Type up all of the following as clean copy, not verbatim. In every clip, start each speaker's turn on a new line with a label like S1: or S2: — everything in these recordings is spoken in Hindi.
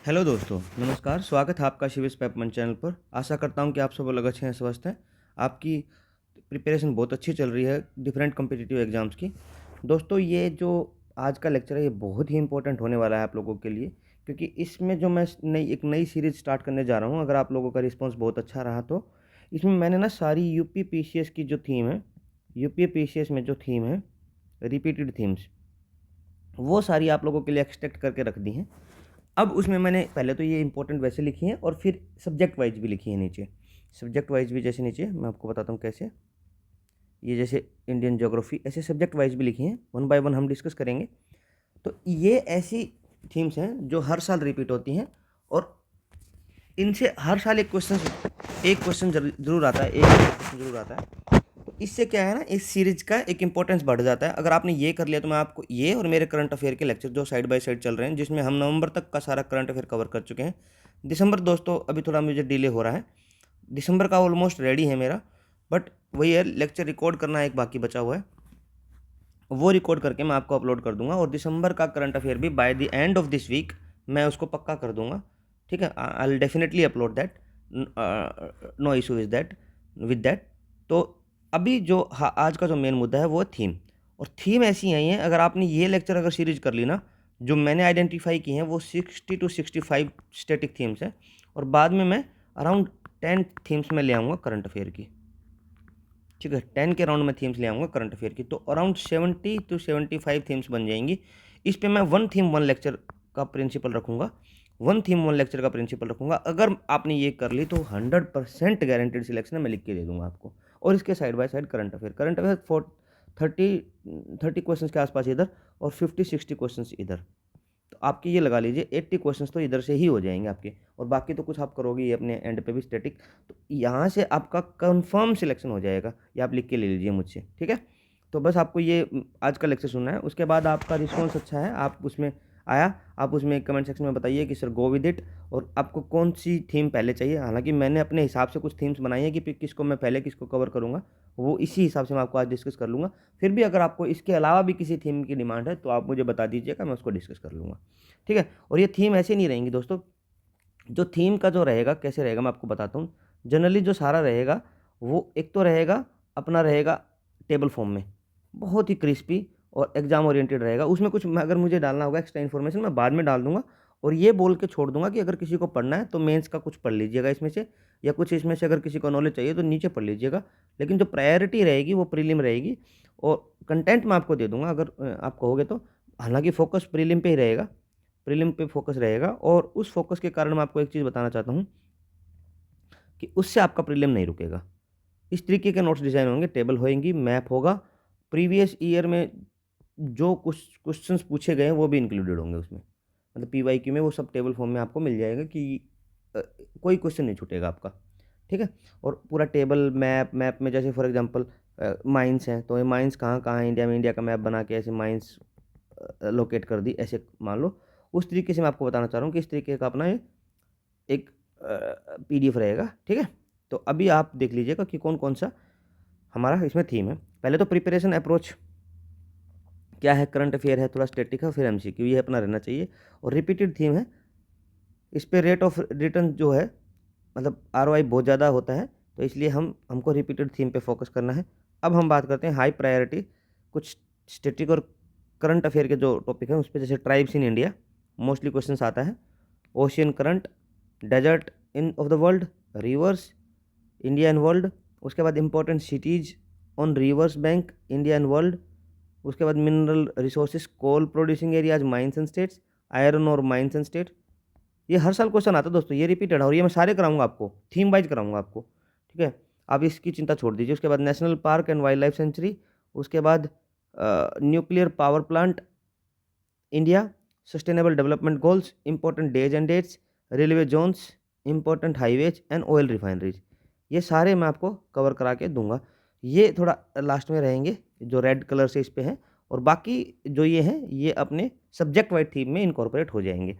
S1: हेलो दोस्तों, नमस्कार। स्वागत है आपका शिविर पेपमन चैनल पर। आशा करता हूँ कि आप सब लोग अच्छे हैं, स्वस्थ हैं। आपकी प्रिपरेशन बहुत अच्छी चल रही है डिफरेंट कॉम्पिटिटिव एग्जाम्स की। दोस्तों, ये जो आज का लेक्चर है ये बहुत ही इंपॉर्टेंट होने वाला है आप लोगों के लिए, क्योंकि इसमें जो मैं एक नई सीरीज स्टार्ट करने जा रहा हूँ। अगर आप लोगों का रिस्पॉन्स बहुत अच्छा रहा तो इसमें मैंने ना सारी यूपी पीसीएस की जो थीम है, यूपी पीसीएस में जो थीम है रिपीटेड थीम्स, वो सारी आप लोगों के लिए एक्सट्रैक्ट करके रख दी हैं। अब उसमें मैंने पहले तो ये इंपॉर्टेंट वैसे लिखी हैं और फिर सब्जेक्ट वाइज भी लिखी है नीचे। सब्जेक्ट वाइज भी जैसे नीचे मैं आपको बताता हूँ कैसे। ये जैसे इंडियन ज्योग्राफी, ऐसे सब्जेक्ट वाइज भी लिखी हैं। वन बाय वन हम डिस्कस करेंगे। तो ये ऐसी थीम्स हैं जो हर साल रिपीट होती हैं और इनसे हर साल एक क्वेश्चन जरूर आता है, एक क्वेश्चन जरूर आता है। तो इससे क्या है ना, इस सीरीज का एक इंपॉर्टेंस बढ़ जाता है। अगर आपने ये कर लिया तो मैं आपको ये और मेरे करंट अफेयर के लेक्चर जो साइड बाय साइड चल रहे हैं, जिसमें हम नवंबर तक का सारा करंट अफेयर कवर कर चुके हैं। दिसंबर दोस्तों अभी थोड़ा मुझे डिले हो रहा है, दिसंबर का ऑलमोस्ट रेडी है मेरा, बट वही है, लेक्चर रिकॉर्ड करना एक बाकी बचा हुआ है। वो रिकॉर्ड करके मैं आपको अपलोड कर दूंगा और दिसंबर का करंट अफेयर भी by the end of this week मैं उसको पक्का कर दूंगा। ठीक है, I will definitely upload that, no issue is that with that. तो अभी जो आज का जो मेन मुद्दा है वो है थीम। और थीम ऐसी आई है, अगर आपने ये लेक्चर अगर सीरीज कर ली ना, जो मैंने आइडेंटिफाई की हैं वो 60 to 65 स्टैटिक थीम्स हैं। और बाद में मैं अराउंड 10 थीम्स में ले आऊँगा करंट अफेयर की। ठीक है, 10 के राउंड में थीम्स ले आऊँगा करंट अफेयर की, तो अराउंड 70 to 75 थीम्स बन जाएंगी। इस पे मैं वन थीम वन लेक्चर का प्रिंसिपल रखूँगा, वन थीम वन लेक्चर का प्रिंसिपल रखूँगा। अगर आपने ये कर ली तो 100% गारंटेड सिलेक्शन है, मैं लिख के दे दूँगा आपको। और इसके side by side current affair 30 question के आसपास इधर और 50-60 क्वेश्चन इधर। तो आपकी ये लगा लीजिए 80 क्वेश्चंस तो इधर से ही हो जाएंगे आपके, और बाकी तो कुछ आप करोगे ये अपने एंड पे भी स्टैटिक। तो यहाँ से आपका कंफर्म सिलेक्शन हो जाएगा, ये आप लिख के ले लीजिए मुझसे। ठीक है, तो बस आपको ये आज का लेक्चर सुनना है। उसके बाद आपका रिस्पॉन्स अच्छा है, आप उसमें आया, आप उसमें कमेंट सेक्शन में बताइए कि सर गो विद इट, और आपको कौन सी थीम पहले चाहिए। हालांकि मैंने अपने हिसाब से कुछ थीम्स बनाई है कि किसको मैं पहले किसको कवर करूँगा, वो इसी हिसाब से मैं आपको आज डिस्कस कर लूँगा। फिर भी अगर आपको इसके अलावा भी किसी थीम की डिमांड है तो आप मुझे बता दीजिएगा, मैं उसको डिस्कस कर लूँगा। ठीक है, और ये थीम ऐसे नहीं रहेंगी दोस्तों। जो थीम का जो रहेगा कैसे रहेगा मैं आपको बताता हूँ। जनरली जो सारा रहेगा वो एक तो रहेगा, अपना रहेगा टेबल फॉर्म में, बहुत ही क्रिस्पी और एग्जाम ओरिएंटेड रहेगा। उसमें कुछ अगर मुझे डालना होगा एक्स्ट्रा इन्फॉर्मेशन मैं बाद में डाल दूंगा, और ये बोल के छोड़ दूंगा कि अगर किसी को पढ़ना है तो मेंस का कुछ पढ़ लीजिएगा इसमें से, या कुछ इसमें से अगर किसी को नॉलेज चाहिए तो नीचे पढ़ लीजिएगा। लेकिन जो प्रायोरिटी रहेगी वो प्रीलिम रहेगी, और कंटेंट मैं आपको दे दूंगा अगर आप कहोगे तो। हालांकि फोकस प्रीलिम पे ही रहेगा, प्रीलिम पे फोकस रहेगा। और उस फोकस के कारण मैं आपको एक चीज़ बताना चाहता हूँ कि उससे आपका प्रीलिम नहीं रुकेगा। इस तरीके के नोट्स डिज़ाइन होंगे, टेबल होएंगी, मैप होगा, प्रीवियस ईयर में जो कुछ क्वेश्चंस पूछे गए हैं वो भी इंक्लूडेड होंगे उसमें। मतलब पीवाईक्यू में वो सब टेबल फॉर्म में आपको मिल जाएगा कि कोई क्वेश्चन नहीं छूटेगा आपका। ठीक है, और पूरा टेबल मैप में जैसे फॉर एग्जांपल माइंस हैं, तो ये माइंस कहाँ कहाँ है इंडिया में, इंडिया का मैप बना के ऐसे माइंस लोकेट कर दी, ऐसे मान लो। उस तरीके से मैं आपको बताना चाह रहा हूँ कि इस तरीके का अपना ये एक पीडीएफ रहेगा। ठीक है, तो अभी आप देख लीजिएगा कि कौन कौन सा हमारा इसमें थीम है। पहले तो प्रिपरेशन अप्रोच क्या है, करंट अफेयर है, थोड़ा स्टैटिक है, फिर एमसीक्यू, ये अपना रहना चाहिए। और रिपीटेड थीम है, इस पर रेट ऑफ रिटर्न जो है, मतलब आरओआई बहुत ज़्यादा होता है, तो इसलिए हमको रिपीटेड थीम पे फोकस करना है। अब हम बात करते हैं हाई प्रायोरिटी कुछ स्टैटिक और करंट अफेयर के जो टॉपिक हैं उस पर। जैसे tribes in India mostly question आता है, ocean current, desert in of the world, rivers, India and world. उसके बाद important cities on rivers bank, India and world. उसके बाद mineral resources, coal producing areas, mines and states, iron और माइंस एंड स्टेट। ये हर साल क्वेश्चन आता है दोस्तों, ये रिपीटेड है, और ये मैं सारे कराऊंगा आपको, थीम वाइज कराऊंगा आपको। ठीक है, आप इसकी चिंता छोड़ दीजिए। उसके बाद national park and wildlife sanctuary. उसके बाद nuclear power plant India, sustainable development goals, important days and dates, railway zones, important highways and oil refineries. ये सारे मैं आपको कवर करा के दूंगा। ये थोड़ा लास्ट में रहेंगे जो रेड कलर से इस पे हैं, और बाकी जो ये हैं ये अपने सब्जेक्ट वाइज थीम में इनकॉर्पोरेट हो जाएंगे।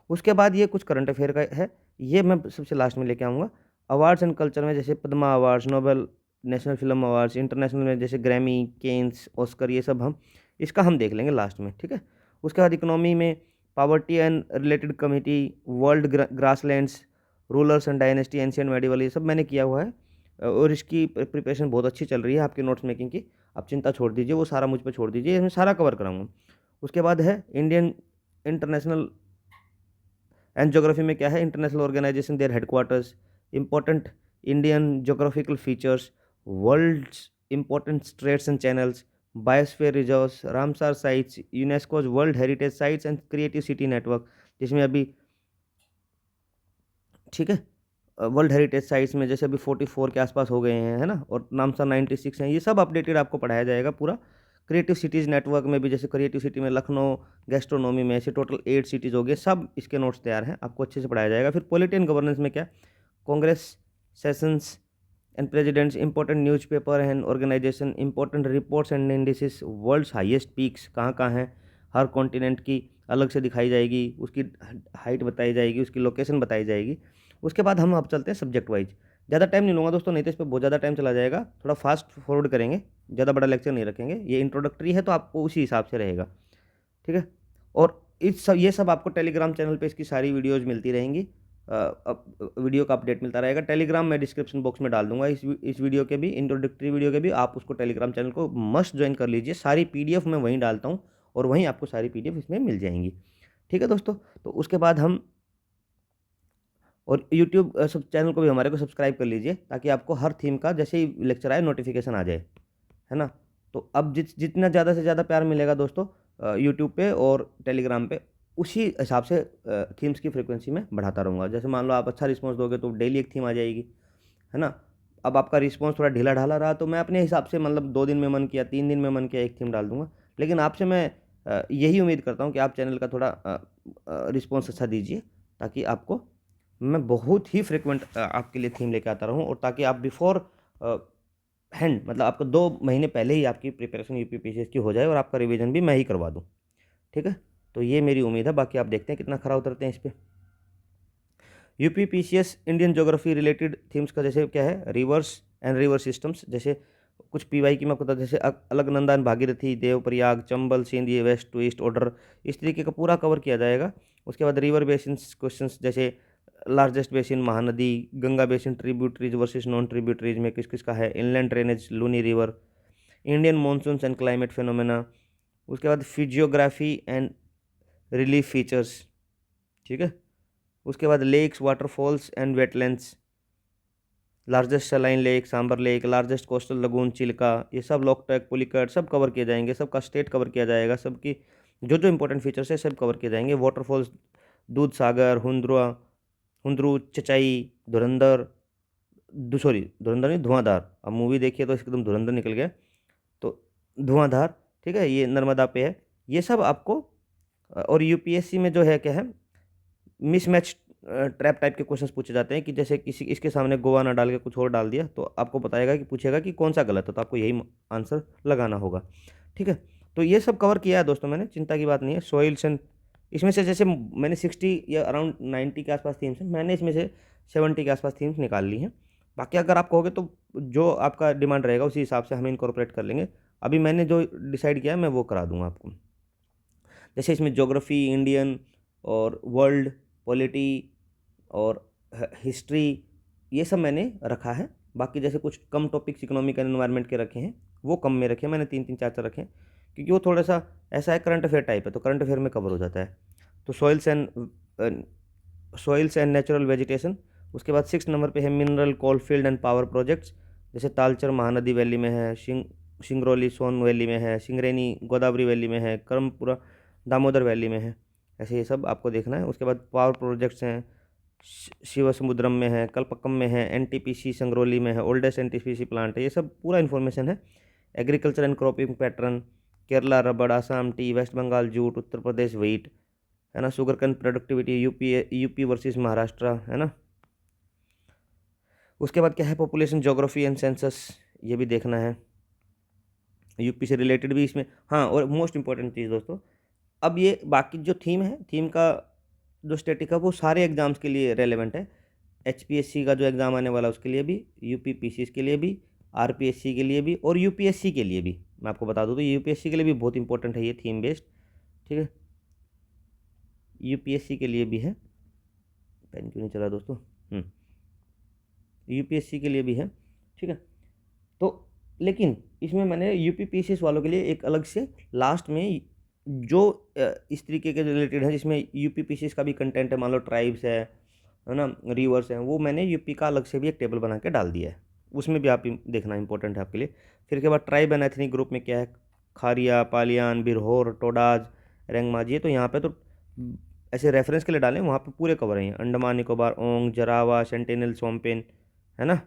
S1: उसके बाद ये कुछ करंट अफेयर का है, ये मैं सबसे लास्ट में लेके आऊँगा। अवार्ड्स एंड कल्चर में जैसे Padma awards, Nobel, national film awards, international में जैसे ग्रैमी, केन्स, ऑस्कर, ये सब हम इसका हम देख लेंगे लास्ट में। ठीक है, उसके बाद इकोनॉमी में poverty and related committee, world grasslands, rulers and dynasty, ancient medieval, ये सब मैंने किया हुआ है और इसकी प्रिपरेशन बहुत अच्छी चल रही है आपके नोट्स मेकिंग की। आप चिंता छोड़ दीजिए, वो सारा मुझ पर छोड़ दीजिए, इसमें सारा कवर कराऊंगा। उसके बाद है इंडियन इंटरनेशनल एंड ज्योग्राफी में क्या है, international organisation, their headquarters, important Indian geographical features, world's important straits and channels, biosphere reserves, Ramsar sites, UNESCO's world heritage sites and creative city network, जिसमें अभी, ठीक है, वर्ल्ड हेरिटेज साइट्स में जैसे अभी 44 के आसपास हो गए हैं, है ना, और नामसार 96 हैं, ये सब अपडेटेड आपको पढ़ाया जाएगा पूरा। क्रिएटिव सिटीज़ नेटवर्क में भी, जैसे क्रिएटिव सिटी में लखनऊ, गैस्ट्रोनॉमी में, ऐसे टोटल 8 सिटीज़ हो गए, सब इसके नोट्स तैयार हैं, आपको अच्छे से पढ़ाया जाएगा। फिर पॉलिटी एंड गवर्नेंस में क्या, Congress sessions and presidents, important newspaper and organisation, important reports and indices, world's highest peaks कहाँ कहाँ हैं, हर कॉन्टिनेंट की अलग से दिखाई जाएगी, उसकी हाइट बताई जाएगी, उसकी लोकेशन बताई जाएगी। उसके बाद हम अब चलते हैं सब्जेक्ट वाइज। ज़्यादा टाइम नहीं लूँगा दोस्तों, नहीं तो इस पर बहुत ज़्यादा टाइम चला जाएगा, थोड़ा फास्ट फॉरवर्ड करेंगे, ज़्यादा बड़ा लेक्चर नहीं रखेंगे, ये इंट्रोडक्टरी है तो आपको उसी हिसाब से रहेगा, ठीक है। और ये सब आपको टेलीग्राम चैनल पे इसकी सारी वीडियोज़ मिलती रहेंगी, वीडियो का अपडेट मिलता रहेगा। टेलीग्राम मैं डिस्क्रिप्शन बॉक्स में डाल दूंगा इस वीडियो के भी, इंट्रोडक्टरी वीडियो के भी, आप उसको टेलीग्राम चैनल को मस्ट ज्वाइन कर लीजिए, सारी PDF मैं वहीं डालता हूँ और वहीं आपको सारी PDF इसमें मिल जाएंगी, ठीक है दोस्तों। तो उसके बाद हम, और यूट्यूब सब चैनल को भी हमारे को सब्सक्राइब कर लीजिए, ताकि आपको हर थीम का जैसे ही लेक्चर आए नोटिफिकेशन आ जाए, है ना। तो अब जितना ज़्यादा से ज़्यादा प्यार मिलेगा दोस्तों यूट्यूब पे और टेलीग्राम पे, उसी हिसाब से थीम्स की फ्रिक्वेंसी में बढ़ाता रहूँगा। जैसे मान लो आप अच्छा रिस्पॉन्स दोगे तो डेली एक थीम आ जाएगी, है ना। अब आपका रिस्पॉन्स थोड़ा ढीला ढाला रहा तो मैं अपने हिसाब से, मतलब 2 दिन में मन किया, 3 दिन में मन किया, एक थीम डाल दूंगा। लेकिन आपसे मैं यही उम्मीद करता हूँ कि आप चैनल का थोड़ा रिस्पॉन्स अच्छा दीजिए, ताकि आपको मैं बहुत ही फ्रिक्वेंट आपके लिए थीम लेके आता रहूँ, और ताकि आप बिफोर हैंड, मतलब आपको 2 महीने पहले ही आपकी प्रिपरेशन UPPCS की हो जाए और आपका रिवीजन भी मैं ही करवा दूँ, ठीक है। तो ये मेरी उम्मीद है, बाकी आप देखते हैं कितना खरा उतरते हैं इस पर। UPPCS Indian geography related themes का जैसे क्या है, रिवर्स एंड रिवर सिस्टम्स, जैसे कुछ PY की मैं आपको बता, जैसे Alaknanda, Bhagirathi, Devprayag, Chambal, Sindh, west to east order, इस तरीके का पूरा कवर किया जाएगा। उसके बाद रिवर बेसिन क्वेश्चंस, जैसे largest basin Mahanadi, Ganga basin, tributaries versus non tributaries में किस किस का है, inland drainage, Luni river, Indian monsoons and climate phenomena. उसके बाद फिजियोग्राफी एंड रिलीफ फीचर्स, ठीक है। उसके बाद lakes, waterfalls and wetlands, largest saline lake, Sambhar lake, largest coastal lagoon, Chilka, ये सब, लोकटक, पुलिकट, सब कवर किए जाएंगे, सबका स्टेट कवर किया जाएगा, सबकी जो जो इंपॉर्टेंट फीचर्स है सब कवर किए जाएंगे। वाटरफॉल्स, दूध सागर, हुंद्रू, चचाई, धुरंधर, सॉरी धुरंधर नहीं, धुआंधार, अब मूवी देखिए तो एकदम धुरंधर निकल गया, तो धुआंधार, ठीक है, ये नर्मदा पे है। ये सब आपको, और UPSC में जो है क्या है, मिसमैच ट्रैप टाइप के क्वेश्चंस पूछे जाते हैं, कि जैसे किसी इसके सामने गोवा ना डाल के कुछ और डाल दिया तो आपको बताएगा कि, पूछेगा कि कौन सा गलत है, तो आपको यही आंसर लगाना होगा, ठीक है। तो ये सब कवर किया है दोस्तों मैंने, चिंता की बात नहीं है। सॉइल्स एंड, इसमें से जैसे मैंने 60 या अराउंड 90 के आसपास थीम्स हैं, मैंने इसमें से 70 के आसपास थीम्स निकाल ली हैं। बाकी अगर आप कहोगे तो जो आपका डिमांड रहेगा उसी हिसाब से हम इनकॉर्पोरेट कर लेंगे। अभी मैंने जो डिसाइड किया है मैं वो करा दूंगा आपको। जैसे इसमें ज्योग्राफी, इंडियन और वर्ल्ड, पॉलिटी और हिस्ट्री, ये सब मैंने रखा है। बाकी जैसे कुछ कम टॉपिक्स इकोनॉमिक एंड एनवायरनमेंट के रखे हैं, वो कम में रखे हैं मैंने, 3 3 4 4 रखे हैं, क्योंकि वो थोड़ा सा ऐसा है, करंट अफेयर टाइप है, तो करंट अफेयर में कवर हो जाता है। तो सॉइल्स एंड नेचुरल वेजिटेशन। उसके बाद 6 नंबर पे है mineral, coalfield and power projects, जैसे तालचर महानदी वैली में है, सिंगरौली सोन वैली में है, सिंगरेनी गोदावरी वैली में है, कर्मपुरा दामोदर वैली में है, ऐसे ये सब आपको देखना है। उसके बाद पावर प्रोजेक्ट्स हैं, शिवसमुद्रम में है, कल्पक्कम में है, NTPC संगरौली में है, ओल्डेस्ट NTPC प्लांट है, ये सब पूरा इन्फॉर्मेशन है। Agriculture and cropping pattern, Kerala rubber, Assam tea, West Bengal jute, Uttar Pradesh wheat, है ना, sugar cane productivity, UP versus Maharashtra, है ना। उसके बाद क्या है, पॉपुलेशन ज्योग्राफी एंड सेंसस, ये भी देखना है, UP से रिलेटेड भी इसमें। हाँ, और मोस्ट इंपॉर्टेंट चीज़ दोस्तों, अब ये बाकी जो थीम है, थीम का जो स्टैटिक है वो सारे एग्जाम्स के लिए रेलेवेंट है। HPSC का जो एग्ज़ाम आने वाला है उसके लिए भी, UPPCS के लिए भी, RPSC के लिए भी, और UPSC के लिए भी। मैं आपको बता दूँ तो UPSC के लिए भी बहुत इंपॉर्टेंट है ये थीम बेस्ड, ठीक है। यूपीएससी के लिए भी है। पेन क्यों नहीं चला दोस्तों? यूपीएससी के लिए भी है, ठीक है। तो लेकिन इसमें मैंने यूपीपीसीएस वालों के लिए एक अलग से लास्ट में जो इस तरीके के रिलेटेड है, जिसमें यूपीपीसीएस का भी कंटेंट है, मान लो ट्राइब्स है ना, रिवर्स है, वो मैंने यूपी का अलग से भी एक टेबल बना के डाल दिया है। उसमें भी आप देखना इंपॉर्टेंट है आपके लिए। फिर के बाद ट्राइब एंड एथनिक ग्रुप में क्या है, खारिया, पालियान, बिरहोर, टोडाज, रेंगमाजी। तो यहाँ पे तो ऐसे रेफरेंस के लिए डालें, वहाँ पे पूरे कवर हैं, अंडमान निकोबार, ओंग, जरावा, सेंटिनल, सोमपेन, है ना।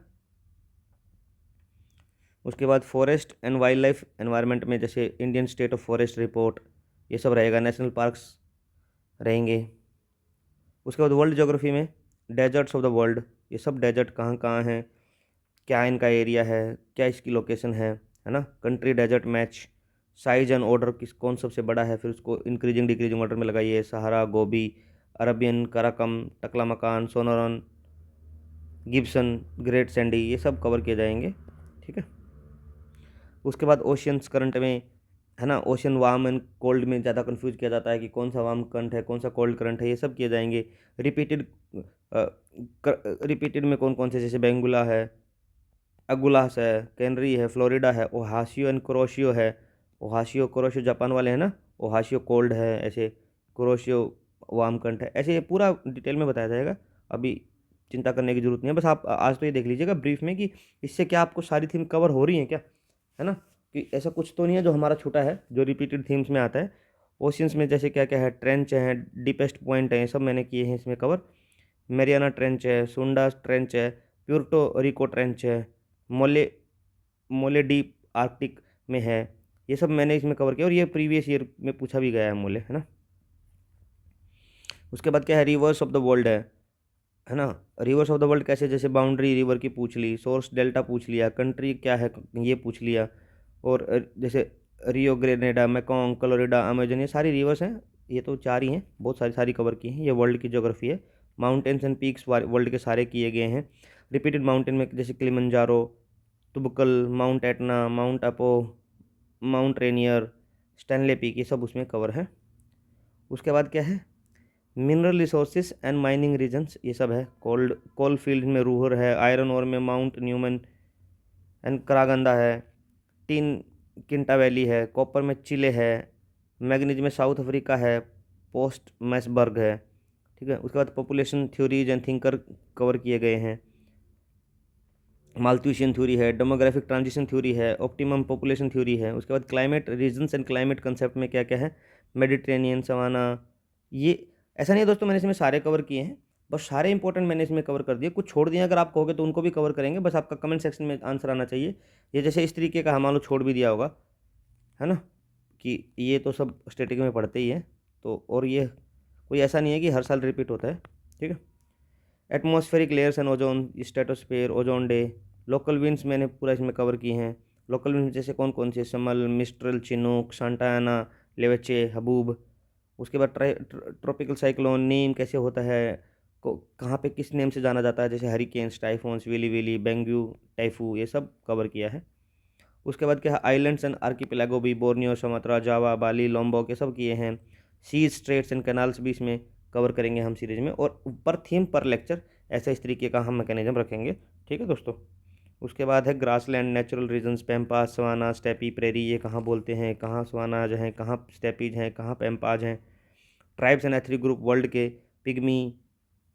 S1: उसके बाद forest and wild life environment में जैसे Indian state of forest report, ये सब रहेगा, नेशनल पार्क्स रहेंगे। उसके बाद वर्ल्ड ज्योग्राफी में डेजर्ट्स ऑफ द वर्ल्ड, ये सब डेजर्ट कहाँ कहाँ हैं, क्या इनका एरिया है, क्या इसकी लोकेशन है ना। Country desert match, size and order किस कौन सबसे बड़ा है, फिर उसको इंक्रीजिंग डिक्रीजिंग ऑर्डर में लगाइए। Sahara, Gobi, Arabian, Karakum, Taklamakan, Sonoran, Gibson, Great Sandy, ये सब कवर किए जाएंगे, ठीक है। उसके बाद ओशियंस करंट में, है ना, ओशन वार्म एंड कोल्ड में ज़्यादा कंफ्यूज किया जाता है कि कौन सा वार्म करंट है, कौन सा कोल्ड करंट है, ये सब किए जाएंगे। रिपीटेड रिपीटेड में कौन कौन से, जैसे बेंगुला है, अगुलास है, कैनरी है, फ्लोरिडा है, ओहाशियो एंड क्रोशियो है। ओहाशियो क्रोशियो जापान वाले हैं ना, ओहाशियो कोल्ड है, ऐसे क्रोशियो वार्म करंट है, ऐसे ये पूरा डिटेल में बताया जाएगा। अभी चिंता करने की जरूरत नहीं है, बस आप आज तो ये देख लीजिएगा ब्रीफ में कि इससे क्या आपको सारी थीम कवर हो रही हैं क्या, है ना, कि ऐसा कुछ तो नहीं है जो हमारा छूटा है, जो रिपीटेड थीम्स में आता है। ओशियंस में जैसे क्या क्या है, ट्रेंच है, डीपेस्ट पॉइंट है, ये सब मैंने किए हैं इसमें कवर। मेरियाना ट्रेंच है, सुंडा ट्रेंच है, प्यूर्टो रिको ट्रेंच है, मोले मोले डीप आर्कटिक में है, ये सब मैंने इसमें कवर किया, और ये प्रीवियस ईयर में पूछा भी गया है मोले, है ना। उसके बाद क्या है, रिवर्स ऑफ द वर्ल्ड है ना। रिवर्स ऑफ द वर्ल्ड कैसे, जैसे बाउंड्री रिवर की पूछ ली, सोर्स डेल्टा पूछ लिया, कंट्री क्या है ये पूछ लिया, और जैसे रियो ग्रेनेडा, मैकोंग, कोलोराडो, अमेजन, ये सारी रिवर्स हैं, ये तो 4 ही हैं, बहुत सारी सारी कवर की हैं। ये वर्ल्ड की ज्योग्राफी है। माउंटेन्स एंड पीक्स वर्ल्ड के सारे किए गए हैं। रिपीटेड माउंटेन में जैसे Kilimanjaro, Toubkal, Mount Etna, Mount Apo, Mount Rainier, Stanley peak, ये सब उसमें कवर है। उसके बाद क्या है, mineral resources and mining regions, ये सब है। कोल फील्ड में रूहर है, आयरन ओर में माउंट न्यूमन एंड करागंदा है, टीन किंटा वैली है, कॉपर में चिले है, मैग्नीज में साउथ अफ्रीका है, पोस्ट मैसबर्ग है, ठीक है। उसके बाद population theories and thinker cover किए गए हैं। माल्थुसियन थ्योरी है, डेमोग्राफिक ट्रांजिशन थ्योरी है, ऑप्टिमम पॉपुलेशन थ्योरी है। उसके बाद climate regions and climate concept में क्या क्या है, मेडिटेरेनियन, सवाना, ये ऐसा नहीं है दोस्तों मैंने इसमें सारे कवर किए हैं, बस सारे इंपॉर्टेंट मैंने इसमें कवर कर दिए, कुछ छोड़ दिए अगर आप कहोगे तो उनको भी कवर करेंगे, बस आपका कमेंट सेक्शन में आंसर आना चाहिए। ये जैसे इस तरीके का मान लो छोड़ भी दिया होगा, है ना, कि ये तो सब स्टैटिक में पढ़ते ही हैं, तो और ये कोई ऐसा नहीं है कि हर साल रिपीट होता है, ठीक है। Atmospheric layers and ozone, stratosphere, ozone day, local winds मैंने पूरा इसमें कवर किए हैं। लोकल विंड्स जैसे कौन कौन से, समल, मिस्ट्रल, चिनूक, सांटाना, लेवेचे, हबूब। उसके बाद ट्रॉपिकल साइक्लोन, नीम कैसे होता है, को कहाँ पे किस नेम से जाना जाता है, जैसे हरिकेन्स, टाइफोन्स, विली विली, बेंगू, टाइफू, ये सब कवर किया है। उसके बाद क्या है, आइलैंड्स एंड आर्किपेलागो भी, बोर्नियो, सुमात्रा, जावा, बाली, लोम्बोक, ये सब किए हैं। सीज, स्ट्रेट्स एंड कैनाल्स भी इसमें कवर करेंगे हम सीरीज में, और पर थीम पर लेक्चर ऐसा इस तरीके का हम मैकेनिज्म रखेंगे, ठीक है दोस्तों। उसके बाद है grassland, natural regions, pampas, savanna, steppe, prairie, ये कहाँ बोलते हैं, कहाँ सवानाज हैं, कहाँ स्टेपीज हैं, कहाँ पैम्पाज हैं। Tribes and ethnic group world के, पिग्मी,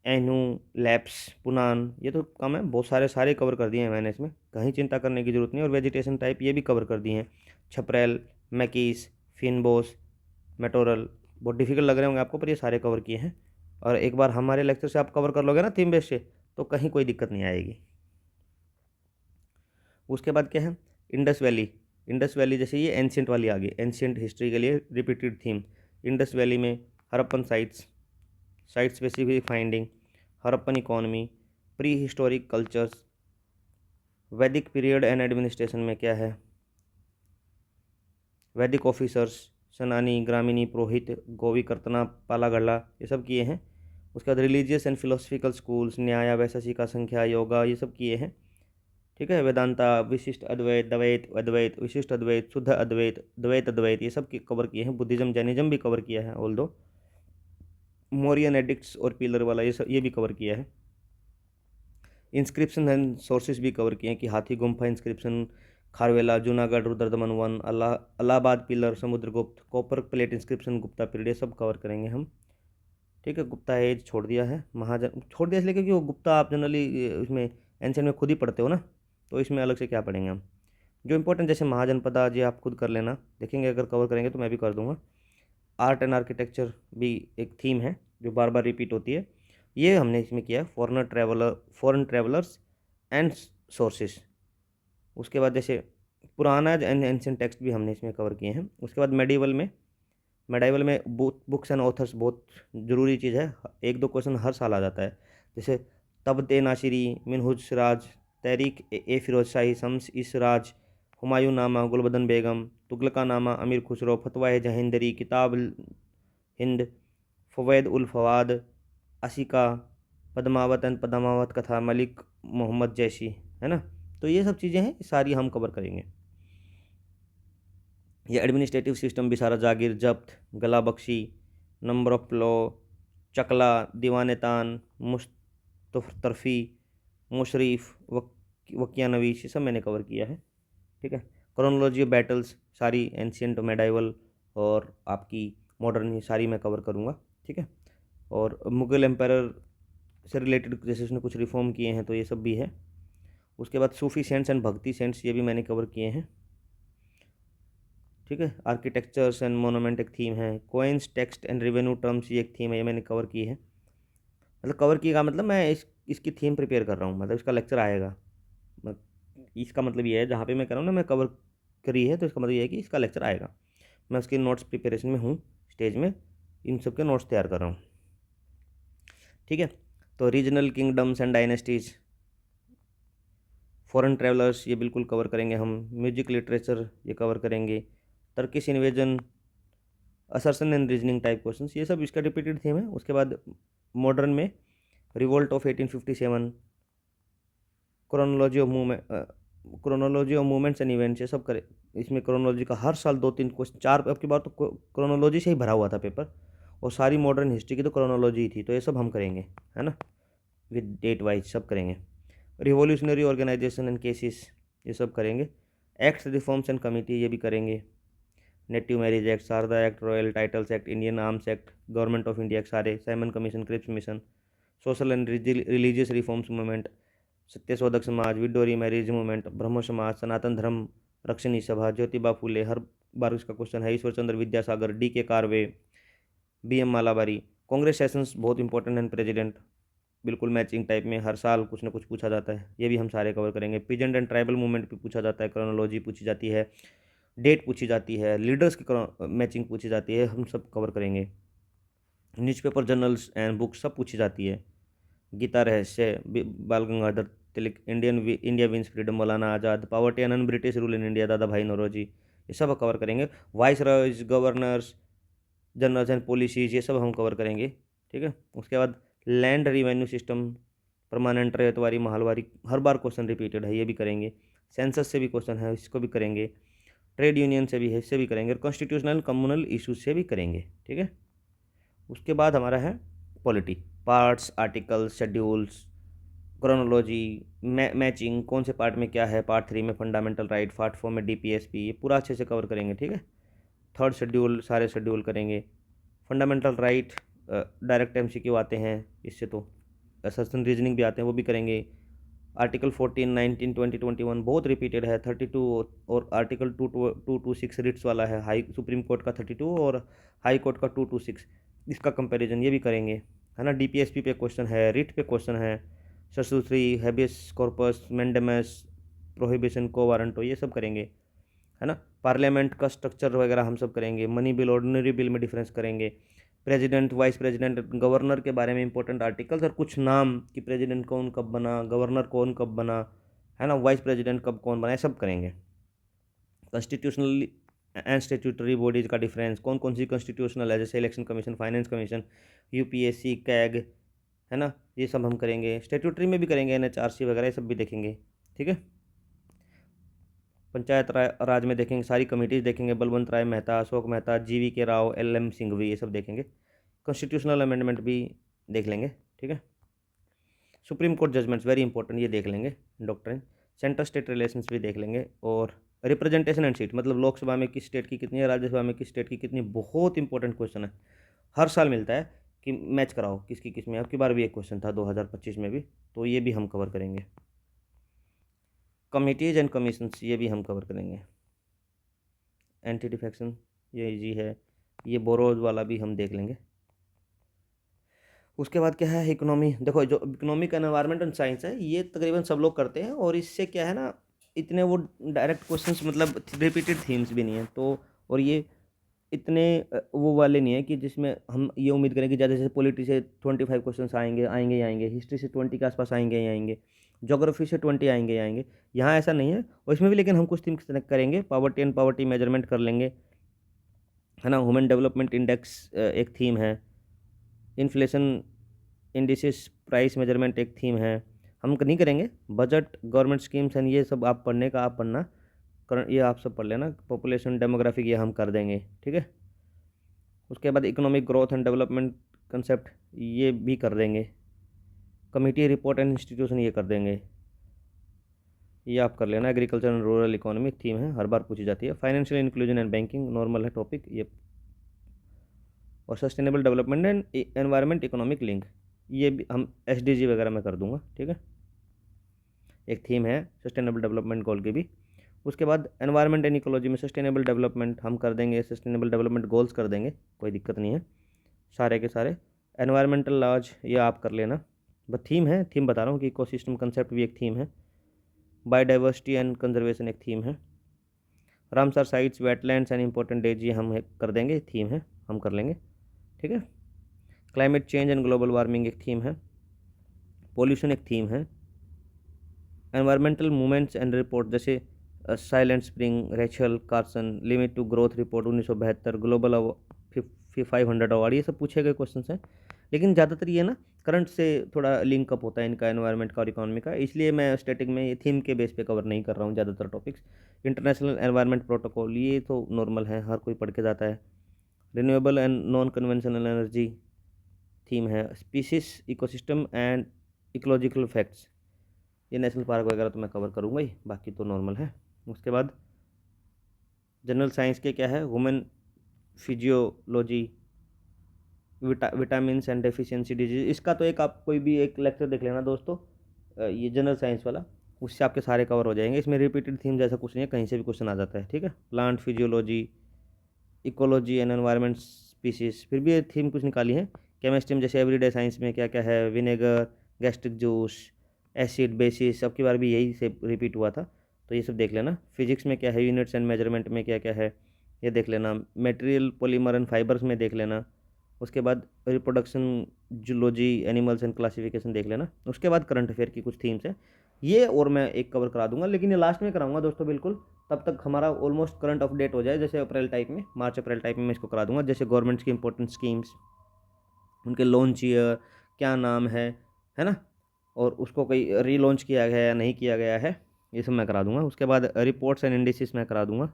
S1: एनू, लैप्स, पुनान, ये तो कम है, बहुत सारे सारे कवर कर दिए हैं मैंने इसमें, कहीं चिंता करने की जरूरत नहीं। और वेजिटेशन टाइप ये भी कवर कर दिए हैं, छपरेल, मैकीस, फिनबोस, मेटोरल। बहुत डिफिकल्ट लग रहे होंगे आपको, पर ये सारे कवर किए हैं, और एक बार हमारे लेक्चर से आप कवर कर लोगे ना थीम बेस से, तो कहीं कोई दिक्कत नहीं आएगी। उसके बाद क्या है, इंडस वैली। इंडस वैली जैसे ये एंशियंट वाली आ गई, एंशियंट हिस्ट्री के लिए रिपीटेड थीम। इंडस वैली में Harappan sites, site specific finding, Harappan economy, pre historic cultures, वैदिक पीरियड एंड एडमिनिस्ट्रेशन में क्या है, वैदिक ऑफिसर्स, सेनानी, ग्रामीणी, पुरोहित, गोवी, कर्तना, पालागढ़ला, ये सब किए हैं। उसके बाद रिलीजियस एंड फिलोसफिकल स्कूल्स, न्याय, वैशेषिका, संख्या, योगा, ये सब किए हैं, ठीक है। वेदांता, विशिष्ट अद्वैत, द्वैत, अद्वैत, विशिष्ट अद्वैत, शुद्ध अद्वैत, द्वैत अद्वैत, ये सब कवर किए हैं। बुद्धिज्म, जैनिज्म भी कवर किया है ऑल दो। मौर्यन एडिक्ट्स और पिलर वाला ये भी कवर किया है। इंस्क्रिप्शन एंड सोर्सेज भी कवर किए हैं कि Hathi Gumpha inscription, Kharavela, Junagadh, Rudradaman one, Allahabad pillar, Samudragupta, copper plate inscription, Gupta period, ये सब कवर करेंगे हम। ठीक है, गुप्ता एज छोड़ दिया है, महाजन छोड़ दिया इसलिए क्योंकि वो गुप्ता आप जनरली उसमें एंशियंट में खुद ही पढ़ते हो ना, तो इसमें अलग से क्या पढ़ेंगे हम। जो इंपॉर्टेंट जैसे महाजनपदा जी आप खुद कर लेना, देखेंगे अगर कवर करेंगे तो मैं भी कर दूंगा। आर्ट एंड आर्किटेक्चर भी एक थीम है जो बार बार रिपीट होती है, ये हमने इसमें किया है। Foreign travellers and sources. उसके बाद जैसे पुराना एंड एंशियंट टेक्स्ट भी हमने इसमें कवर किए हैं। उसके बाद मेडाइवल में बुक्स एंड ऑथर्स बहुत ज़रूरी चीज़ है, एक दो क्वेश्चन हर साल आ जाता है। जैसे तबत ए नासिरी, मिनहुज सिराज, तहरीक ए फिरोज शाही, शम्स इस राज, हुमायूं नामा, गुलबदन बेगम, तुगलका नामा, अमीर खुसरो, फतवा ए जहिंदरी, किताब हिंद, फवैद उल फवाद, असिका, पद्मावत एंड पद्मावत कथा, मलिक मोहम्मद जैसी, है ना। तो ये सब चीज़ें हैं, सारी हम कवर करेंगे। ये एडमिनिस्ट्रेटिव सिस्टम भी सारा, जागीर जब्त, गला बख्शी, नंबर ऑफ लॉ, चकला, दीवान तान, मुस्तरफी, मुशरीफ, वकिया नवीश, ये सब मैंने कवर किया है। ठीक है, क्रोनोलॉजी ऑफ बैटल्स सारी, एंशियंट, मेडाइवल और आपकी मॉडर्न, ये सारी मैं कवर करूँगा। ठीक है, और मुग़ल एम्पायर से रिलेटेड जैसे उसने कुछ रिफॉर्म किए हैं तो ये सब भी है। उसके बाद सूफी सेंट्स एंड भक्ति सेंट्स, ये भी मैंने कवर किए हैं। ठीक है, आर्किटेक्चर्स एंड मोनूमेंट एक थीम है। Coins, text and revenue terms, ये एक थीम है, ये मैंने कवर की है। मतलब कवर किएगा मतलब मैं इसकी थीम प्रिपेयर कर रहा हूँ, मतलब इसका लेक्चर आएगा। इसका मतलब ये है जहाँ पे मैं कर रहा हूँ ना, मैं कवर करी है तो इसका मतलब ये है कि इसका लेक्चर आएगा। मैं उसके नोट्स प्रिपरेशन में हूँ, स्टेज में इन सब के नोट्स तैयार कर रहा हूँ। ठीक है, तो regional kingdoms and dynasties, foreign travellers, ये बिल्कुल कवर करेंगे हम। म्यूजिक लिटरेचर ये कवर करेंगे। Turkish invasion, assertion and reasoning type questions, ये सब इसका रिपीटेड थीम है। उसके बाद मॉडर्न में revolt of 1857, chronology of movements and events, ये सब करे। इसमें क्रोनोलॉजी का हर साल 2-3 क्वेश्चन, 4 अब की बार तो क्रोनोलॉजी से ही भरा हुआ था पेपर, और सारी मॉडर्न हिस्ट्री की तो क्रोनोलॉजी ही थी, तो ये सब हम करेंगे, है ना, विद डेट वाइज सब करेंगे। रिवोल्यूशनरी ऑर्गेनाइजेशन एंड केसेस, ये सब करेंगे। एक्ट्स, रिफॉर्म्स एंड कमेटी, ये भी करेंगे। Native marriage act, Sharda act, royal titles act, Indian arms act, government of India act सारे, Simon commission, Cripps mission, social and religious reforms movement, Satyashodhak Samaj, widow marriage movement, ब्रह्म समाज, सनातन धर्म रक्षणी सभा, ज्योतिबा फूले, हर बार इसका क्वेश्चन है। Ishwar Chandra Vidyasagar, D K Karve, B M Malabari. Congress sessions बहुत इंपॉर्टेंट एंड प्रेसिडेंट, बिल्कुल मैचिंग टाइप में हर साल कुछ ना कुछ पूछा जाता है, ये भी हम सारे कवर करेंगे। पीजेंट एंड ट्राइबल मूवमेंट भी पूछा जाता है, क्रोनोलॉजी पूछी जाती है, डेट पूछी जाती है, लीडर्स की मैचिंग पूछी जाती है, हम सब कवर करेंगे। न्यूज़पेपर, जर्नल्स एंड बुक्स सब पूछी जाती है। Gita Rahasya, Bal Gangadhar Tilak, India wins freedom, Maulana Azad, poverty and British rule in India, Dadabhai Naoroji, ये सब कवर करेंगे। Viceroys, governors, generals and policies, ये सब हम कवर करेंगे। ठीक है, उसके बाद land revenue system, permanent Ryotwari, Mahalwari, हर बार क्वेश्चन रिपीटेड है, ये भी करेंगे। सेंसस से भी क्वेश्चन है, इसको भी करेंगे। ट्रेड यूनियन से भी है, इससे भी करेंगे। और कॉन्स्टिट्यूशनल कम्युनल इशूज से भी करेंगे। ठीक है, उसके बाद हमारा है polity, parts, articles, schedules, chronology, matching, कौन से पार्ट में क्या है, पार्ट 3 में फंडामेंटल राइट, पार्ट 4 में डीपीएसपी, ये पूरा अच्छे से कवर करेंगे। ठीक है, थर्ड शेड्यूल, सारे शेड्यूल करेंगे। फंडामेंटल राइट, डायरेक्ट एमसीक्यू आते हैं इससे, तो असर्शन रीजनिंग भी आते हैं, वो भी करेंगे। आर्टिकल 14, 19, 20, 21 बहुत रिपीटेड है। 32 और आर्टिकल 226 रिट्स वाला है, हाई सुप्रीम कोर्ट का 32 और हाई कोर्ट का 226, इसका कंपैरिजन ये भी करेंगे, है ना। डीपीएसपी पे क्वेश्चन है, रिट पे क्वेश्चन है, ससूत्री, habeas corpus, mandamus, prohibition, quo warranto, ये सब करेंगे, है ना। पार्लियामेंट का स्ट्रक्चर वगैरह हम सब करेंगे। मनी बिल, ऑर्डिनरी बिल में डिफरेंस करेंगे। प्रेसिडेंट, वाइस प्रेसिडेंट, गवर्नर के बारे में इंपॉर्टेंट आर्टिकल्स और कुछ नाम कि प्रेसिडेंट कौन कब बना, गवर्नर कौन कब बना, है ना, वाइस प्रेसिडेंट कब कौन बना, ये सब करेंगे। कॉन्स्टिट्यूशनल एंड स्टेट्यूटरी बॉडीज का डिफरेंस, कौन कौन सी कॉन्स्टिट्यूशनल है, जैसे election commission, finance commission, UPSC, CAG, है ना, ये सब हम करेंगे। स्टेट्यूटरी में भी करेंगे, एनएचआरसी वगैरह, ये सब भी देखेंगे। ठीक है, पंचायत राज में देखेंगे, सारी कमेटीज देखेंगे, बलवंत राय मेहता, अशोक मेहता, जीवी के राव, एल एम सिंघवी, ये सब देखेंगे। कॉन्स्टिट्यूशनल अमेंडमेंट भी देख लेंगे, ठीक है। Supreme Court judgments very important, ये देख लेंगे। डॉक्ट्रिन, सेंटर स्टेट रिलेशंस भी देख लेंगे। और रिप्रेजेंटेशन एंड सीट, मतलब लोकसभा में किस स्टेट की कितनी है, राज्यसभा में किस स्टेट की कितनी, बहुत इंपॉर्टेंट क्वेश्चन है, हर साल मिलता है कि मैच कराओ किसकी किस में। अब की बार भी एक क्वेश्चन था 2025 में भी, तो ये भी हम कवर करेंगे। कमिटीज एंड कमीशंस, ये भी हम कवर करेंगे। एंटी डिफेक्शन ये इजी है, ये बोरोज वाला भी हम देख लेंगे। उसके बाद क्या है, इकोनॉमी। देखो जो इकोनॉमिक एनवायरनमेंट एंड साइंस है, ये तकरीबन सब लोग करते हैं, और इससे क्या है ना, इतने वो डायरेक्ट क्वेश्चंस, मतलब रिपीटेड थीम्स भी नहीं है, तो और ये इतने वो वाले नहीं है कि जिसमें हम ये उम्मीद करें कि ज़्यादा से पॉलिटी से 25 क्वेश्चन आएंगे ही आएंगे, हिस्ट्री से 20 के आसपास आएंगे ही आएंगे, ज्योग्राफी से 20 आएंगे ही आएंगे। यहाँ ऐसा नहीं है, और इसमें भी लेकिन हम कुछ थीम करेंगे। पावर्टी एंड पावर्टी मेजरमेंट कर लेंगे, है ना। ह्यूमन डेवलपमेंट इंडेक्स एक थीम है। इन्फ्लेशन इंडिसेस प्राइस मेजरमेंट एक थीम है। हम नहीं करेंगे बजट, गवर्नमेंट स्कीम्स एंड ये सब आप पढ़ने का, आप पढ़ना, ये आप सब पढ़ लेना। पॉपुलेशन डेमोग्राफिक ये हम कर देंगे, ठीक है। उसके बाद economic growth and development concept ये भी कर देंगे। कमिटी रिपोर्ट एंड इंस्टीट्यूशन ये कर देंगे, ये आप कर लेना। Agriculture and rural economic theme है, हर बार पूछी जाती है। Financial inclusion and banking normal है टॉपिक ये। और sustainable development and environment economic link, ये भी हम SDG वगैरह में कर दूंगा, ठीक है। एक थीम है सस्टेनेबल डेवलपमेंट गोल की भी। उसके बाद एनवायरनमेंट एंड इकोलॉजी में सस्टेनेबल डेवलपमेंट हम कर देंगे, सस्टेनेबल डेवलपमेंट गोल्स कर देंगे, कोई दिक्कत नहीं है, सारे के सारे। एनवायरमेंटल लॉज ये आप कर लेना, बस थीम है, थीम बता रहा हूँ कि इकोसिस्टम कंसेप्ट भी एक थीम है। बायोडाइवर्सिटी एंड कंजर्वेशन एक थीम है। Ramsar sites, wetlands and important days ये हम कर देंगे, थीम है, हम कर लेंगे, ठीक है। Climate change and global warming एक थीम है। पोल्यूशन एक थीम है। एनवायरमेंटल मूवमेंट्स एंड रिपोर्ट, जैसे Silent Spring, Rachel Carson, limit to growth report 1972, global 500 award, ये सब पूछे गए क्वेश्चन हैं। लेकिन ज़्यादातर ये ना करंट से थोड़ा लिंक अप होता है इनका, एनवायरनमेंट का और इकोनॉमी का, इसलिए मैं स्टैटिक में ये थीम के बेस पे कवर नहीं कर रहा हूँ ज़्यादातर टॉपिक्स। इंटरनेशनल एनवायरनमेंट प्रोटोकॉल ये तो नॉर्मल है, हर कोई पढ़ के जाता है। Renewable and non conventional energy theme है। Species, ecosystem and ecological facts, ये नेशनल पार्क वगैरह तो मैं कवर करूँगा ही, बाकी तो नॉर्मल है। उसके बाद जनरल साइंस के क्या है, women physiology, vitamin and deficiency disease, इसका तो एक आप कोई भी एक लेक्चर देख लेना दोस्तों, ये जनरल साइंस वाला, उससे आपके सारे कवर हो जाएंगे। इसमें रिपीटेड थीम जैसा कुछ नहीं है, कहीं से भी क्वेश्चन आ जाता है, ठीक है। Plant physiology, ecology and environment species, फिर भी ये थीम कुछ निकाली है। केमिस्ट्री में जैसे एवरीडे साइंस में क्या क्या है, vinegar, gastric juice, acid, basis, सबकी बार भी यही से रिपीट हुआ था, तो ये सब देख लेना। फिजिक्स में क्या है, यूनिट्स एंड मेजरमेंट में क्या क्या है, ये देख लेना। मटेरियल, पॉलीमर एंड फाइबर्स में देख लेना। उसके बाद reproduction zoology, animals and classification देख लेना। उसके बाद करंट अफेयर की कुछ थीम्स हैं ये, और मैं एक कवर करा दूंगा, लेकिन ये लास्ट में कराऊंगा दोस्तों बिल्कुल, तब तक हमारा ऑलमोस्ट करंट अपडेट हो जाए, जैसे अप्रैल टाइप में, मार्च अप्रैल टाइप में मैं इसको करा दूंगा। जैसे गवर्नमेंट्स की इंपॉर्टेंट स्कीम्स, उनके लॉन्च ईयर क्या नाम है ना, और उसको कोई रीलॉन्च किया गया है या नहीं किया गया है, ये सब मैं करा दूंगा। उसके बाद रिपोर्ट्स एंड इंडिसेस मैं करा दूंगा।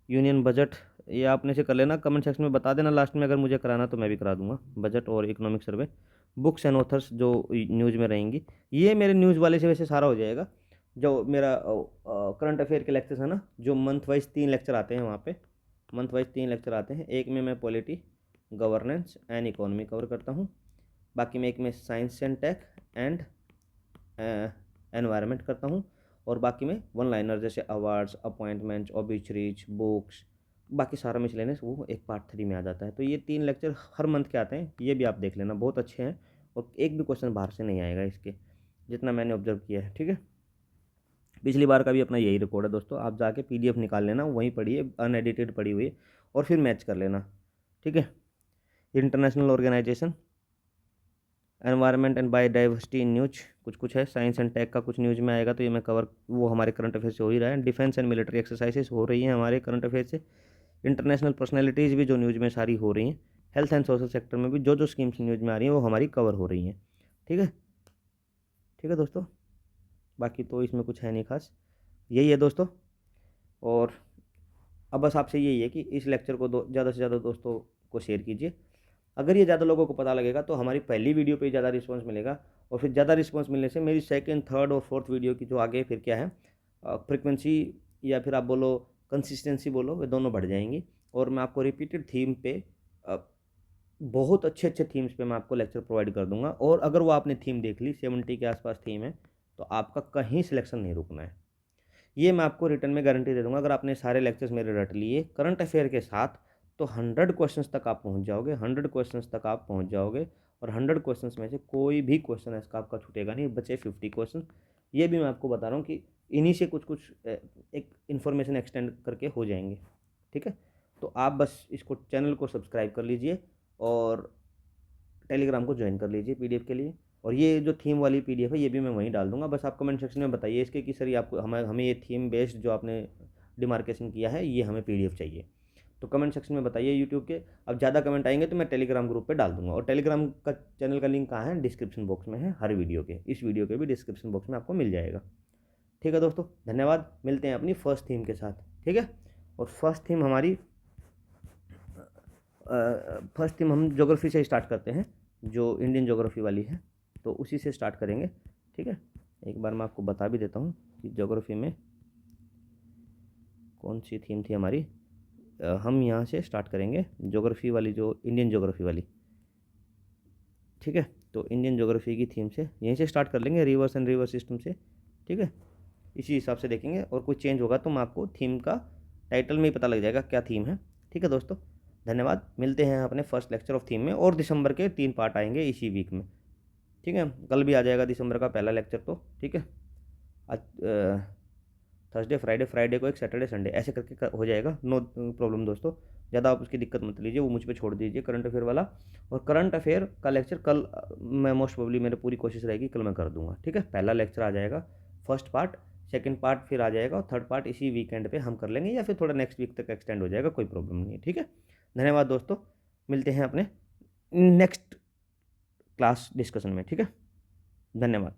S1: यूनियन बजट ये आपने से कर लेना, कमेंट सेक्शन में बता देना लास्ट में, अगर मुझे कराना तो मैं भी करा दूंगा बजट और economic survey. Books and authors जो न्यूज़ में रहेंगी, ये मेरे न्यूज़ वाले से वैसे सारा हो जाएगा। जो मेरा करंट अफेयर के लेक्चर्स है ना, जो मंथ वाइज 3 लेक्चर आते हैं वहाँ पे, मंथ वाइज 3 लेक्चर आते हैं। एक में मैं polity, governance and economy cover करता हूँ, बाकी में एक में science and tech and environment करता हूँ, और बाकी में वन लाइनर जैसे अवार्ड्स, अपॉइंटमेंट्स, ऑबिचरीज, बुक्स, बाकी सारा मिसलेनियस वो एक पार्ट 3 में आ जाता है। तो ये 3 लेक्चर हर मंथ के आते हैं, ये भी आप देख लेना, बहुत अच्छे हैं, और एक भी क्वेश्चन बाहर से नहीं आएगा इसके, जितना मैंने ऑब्जर्व किया है, ठीक है। पिछली बार का भी अपना यही रिकॉर्ड है दोस्तों, आप जाके PDF निकाल लेना, वहीं पढ़िए, अनएडिटेड पढ़ी हुई, और फिर मैच कर लेना, ठीक है। International organisation, environment and biodiversity in news, कुछ कुछ है। साइंस एंड टेक का कुछ न्यूज़ में आएगा, तो ये मैं कवर, वो हमारे करंट अफेयर से हो ही रहा है। डिफेंस एंड मिलिट्री एक्सरसाइजेस हो रही हैं हमारे करंट अफेयर से। इंटरनेशनल पर्सनैलिटीज़ भी जो न्यूज़ में सारी हो रही हैं। हेल्थ एंड सोशल सेक्टर में भी जो जो स्कीम्स न्यूज़ में आ रही हैं वो हमारी कवर हो रही हैं, ठीक है। ठीक है दोस्तों, बाकी तो इसमें कुछ है नहीं खास, यही है दोस्तों। और अब बस आपसे यही है कि इस लेक्चर को ज़्यादा से ज़्यादा दोस्तों को शेयर कीजिए। अगर ये ज़्यादा लोगों को पता लगेगा तो हमारी पहली वीडियो पे ज़्यादा रिस्पांस मिलेगा, और फिर ज़्यादा रिस्पांस मिलने से मेरी सेकंड, थर्ड और फोर्थ वीडियो की जो आगे फिर क्या है फ्रिक्वेंसी या फिर आप बोलो कंसिस्टेंसी बोलो, वे दोनों बढ़ जाएंगी। और मैं आपको रिपीटेड थीम पे बहुत अच्छे अच्छे थीम्स पे मैं आपको लेक्चर प्रोवाइड कर दूंगा। और अगर वो आपने थीम देख ली 70 के आसपास थीम है, तो आपका कहीं सिलेक्शन नहीं रुकना है, ये मैं आपको रिटर्न में गारंटी दे दूंगा। अगर आपने सारे लेक्चर्स मेरे रट लिए करंट अफेयर के साथ, तो 100 क्वेश्चंस तक आप पहुंच जाओगे, 100 क्वेश्चंस तक आप पहुंच जाओगे। और 100 क्वेश्चंस में से कोई भी क्वेश्चन ऐसा आपका छूटेगा नहीं, बचे 50 क्वेश्चन। ये भी मैं आपको बता रहा हूँ कि इन्हीं से कुछ कुछ एक इन्फॉर्मेशन एक्सटेंड करके हो जाएंगे, ठीक है। तो आप बस इसको चैनल को सब्सक्राइब कर लीजिए और टेलीग्राम को ज्वाइन कर लीजिए पीडीएफ के लिए। और ये जो थीम वाली पीडीएफ है ये भी मैं वहीं डाल दूंगा, बस आप कमेंट सेक्शन में बताइए इसके कि सर ये आपको हमें ये थीम बेस्ड जो आपने डिमार्केशन किया है ये हमें पीडीएफ चाहिए। तो कमेंट सेक्शन में बताइए यूट्यूब के। अब ज़्यादा कमेंट आएंगे तो मैं टेलीग्राम ग्रुप पे डाल दूंगा, और टेलीग्राम का चैनल का लिंक कहाँ है, डिस्क्रिप्शन बॉक्स में है, हर वीडियो के, इस वीडियो के भी डिस्क्रिप्शन बॉक्स में आपको मिल जाएगा। ठीक है दोस्तों, धन्यवाद। मिलते हैं अपनी फर्स्ट थीम के साथ, ठीक है। और फर्स्ट थीम हमारी फर्स्ट थीम हम ज्योग्राफी से स्टार्ट करते हैं, जो इंडियन ज्योग्राफी वाली है, तो उसी से स्टार्ट करेंगे, ठीक है। एक बार मैं आपको बता भी देता हूँ कि ज्योग्राफी में कौन सी थीम थी हमारी। हम यहाँ से स्टार्ट करेंगे ज्योग्राफी वाली, जो इंडियन ज्योग्राफी वाली, ठीक है। तो इंडियन ज्योग्राफी की थीम से यहीं से स्टार्ट कर लेंगे, रिवर्स एंड रिवर सिस्टम से, ठीक है। इसी हिसाब से देखेंगे, और कुछ चेंज होगा तो मैं आपको थीम का टाइटल में ही पता लग जाएगा क्या थीम है, ठीक है दोस्तों। धन्यवाद, मिलते हैं अपने फर्स्ट लेक्चर ऑफ थीम में, और दिसंबर के 3 पार्ट आएंगे इसी वीक में, ठीक है। कल भी आ जाएगा दिसंबर का पहला लेक्चर, तो ठीक है। आज थर्सडे फ्राइडे, फ्राइडे को एक सैटरडे संडे ऐसे करके हो जाएगा, नो प्रॉब्लम दोस्तों। ज़्यादा आप उसकी दिक्कत मत लीजिए, वो मुझ पर छोड़ दीजिए करंट अफेयर वाला। और करंट अफेयर का लेक्चर कल मैं मोस्ट प्रोबेबली, मेरी पूरी कोशिश रहेगी कल मैं कर दूंगा, ठीक है। पहला लेक्चर आ जाएगा, फर्स्ट पार्ट, सेकंड पार्ट फिर आ जाएगा, और थर्ड पार्ट इसी वीकेंड पे हम कर लेंगे, या फिर थोड़ा नेक्स्ट वीक तक एक्सटेंड हो जाएगा, कोई प्रॉब्लम नहीं है, ठीक है। धन्यवाद दोस्तों, मिलते हैं अपने नेक्स्ट क्लास डिस्कशन में, ठीक है। धन्यवाद।